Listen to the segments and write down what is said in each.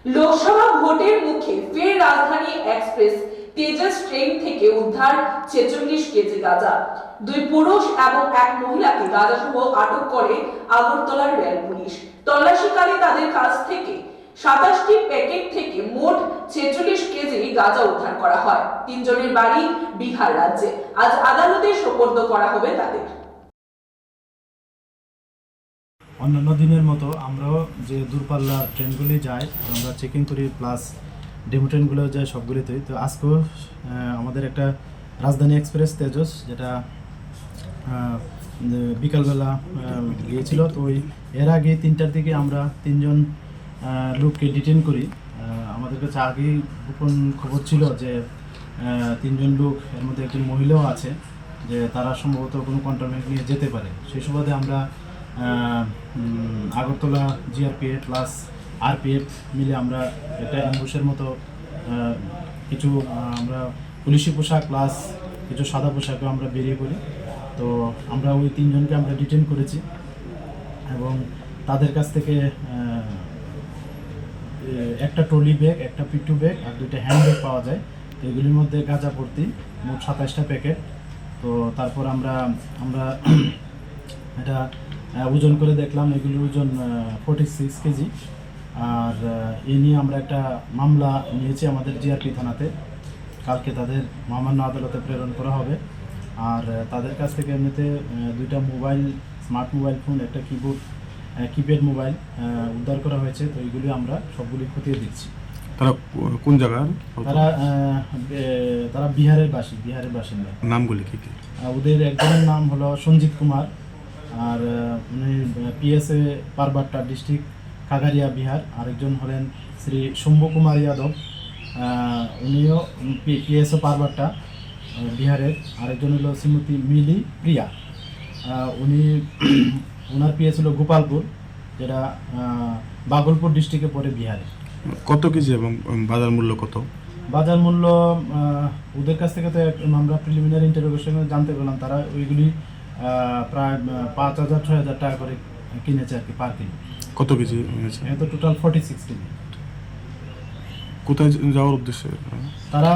লোকসভা ভোটের মুখে ফের রাজধানী এক্সপ্রেস তেজস ট্রেন থেকে উদ্ধার 46 কেজি গাঁজা। দুই পুরুষ এবং এক মহিলাকে গাঁজাসহ আটক করে আগরতলার রেল পুলিশ। তল্লাশিকালে তাদের কাছ থেকে 27টি প্যাকেট থেকে মোট 46 কেজি গাঁজা উদ্ধার করা হয়। তিনজনের বাড়ি বিহার রাজ্যে। আজ আদালতে সোপর্দ করা হবে তাদের। অন্যান্য দিনের মতো আমরাও যে দূরপাল্লার ট্রেনগুলি যায় আমরা চেকিং করি, প্লাস ডেমো ট্রেনগুলো যায় সবগুলিতেই। তো আজকেও আমাদের একটা রাজধানী এক্সপ্রেস তেজস যেটা বিকালবেলা গিয়েছিল। তো এর আগে 3টার দিকে আমরা 3জন লোককে ডিটেন করি। আমাদের কাছে আগেই গোপন খবর ছিল যে 3জন লোক, এর মধ্যে একজন মহিলাও আছে, যে তারা সম্ভবত কোনো কন্ট্রোলমেন্ট নিয়ে যেতে পারে। সেই সুবাদে আমরা আগরতলা জিআরপিএফ প্লাস আরপিএফ মিলে আমরা একটা অ্যাম্বুশের মতো কিছু আমরা পুলিশি পোশাক প্লাস কিছু সাদা পোশাকও আমরা বেরিয়ে পড়ি। তো আমরা ওই 3জনকে আমরা ডিটেন করেছি এবং তাদের কাছ থেকে একটা ট্রলি ব্যাগ, একটা পিট্টু ব্যাগ আর 2টা হ্যান্ড ব্যাগ পাওয়া যায়। তো এগুলির মধ্যে গাঁজা ভর্তি মোট 27টা প্যাকেট। তো তারপর আমরা এটা ওজন করে দেখলাম, এগুলির ওজন 46 কেজি। আর এই নিয়ে আমরা একটা মামলা নিয়েছি আমাদের জিআরপি থানাতে। কালকে তাদের মহামান্য আদালতে প্রেরণ করা হবে। আর তাদের কাছ থেকে এমনিতে 2টা মোবাইল, স্মার্ট মোবাইল ফোন, একটা কিপ্যাড মোবাইল উদ্ধার করা হয়েছে। তো এইগুলি আমরা সবগুলি খতিয়ে দিচ্ছি। তারা কোন জায়গার? তারা বিহারের বাসিন্দা। নামগুলি কি কি? ওদের একজনের নাম হলো সঞ্জিত কুমার, আর উনি পিএসএ পারবাট্টা ডিস্ট্রিক্ট খাগারিয়া বিহার। আরেকজন হলেন শ্রী শম্ভু কুমার যাদব, উনিও পিএসএ পারবাট্টা বিহারের। আরেকজন হলো শ্রীমতী মিলি প্রিয়া, ওনার পিএস হলো গোপালপুর, যেটা বাগলপুর ডিস্ট্রিক্টে পড়ে বিহারে। কত কেজি এবং বাজার মূল্য কত? বাজার মূল্য ওদের কাছ থেকে তো আমরা প্রিলিমিনারি ইন্টারোগেশনে জানতে পেলাম, তারা ওইগুলি প্রায় 5,000-6,000 টাকা করে কিনেছে আর কি পার কিলো। কত কেজি হয়েছে? তো টোটাল 46 কেজি। কোথায় যাওয়ার উদ্দেশ্যে? তারা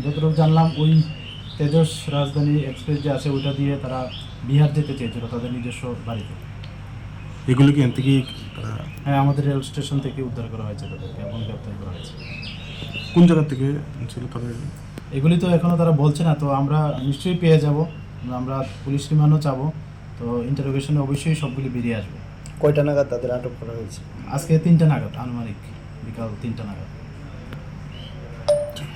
যতটুকু জানলাম ওই তেজস রাজধানী এক্সপ্রেস যে আছে ওইটা দিয়ে তারা বিহার যেতে চেয়েছিল তাদের নিজস্ব বাড়িতে। এগুলি কি এখান থেকেই? হ্যাঁ, আমাদের রেল স্টেশন থেকে উদ্ধার করা হয়েছে তাদেরকে এবং গ্রেপ্তার করা হয়েছে। কোন জায়গা থেকে ছিল তাদের? এগুলি তো এখনও তারা বলছে না, তো আমরা নিশ্চয়ই পেয়ে যাব। আমরা পুলিশ রিমান্ডও চাবো। তো ইন্টারোগেশনে অবশ্যই সবগুলি বেরিয়ে আসবে। কয়টা নাগাদ তাদের আটক করা হয়েছে? আজকে 3টা নাগাদ, আনুমানিক বিকাল 3টা নাগাদ।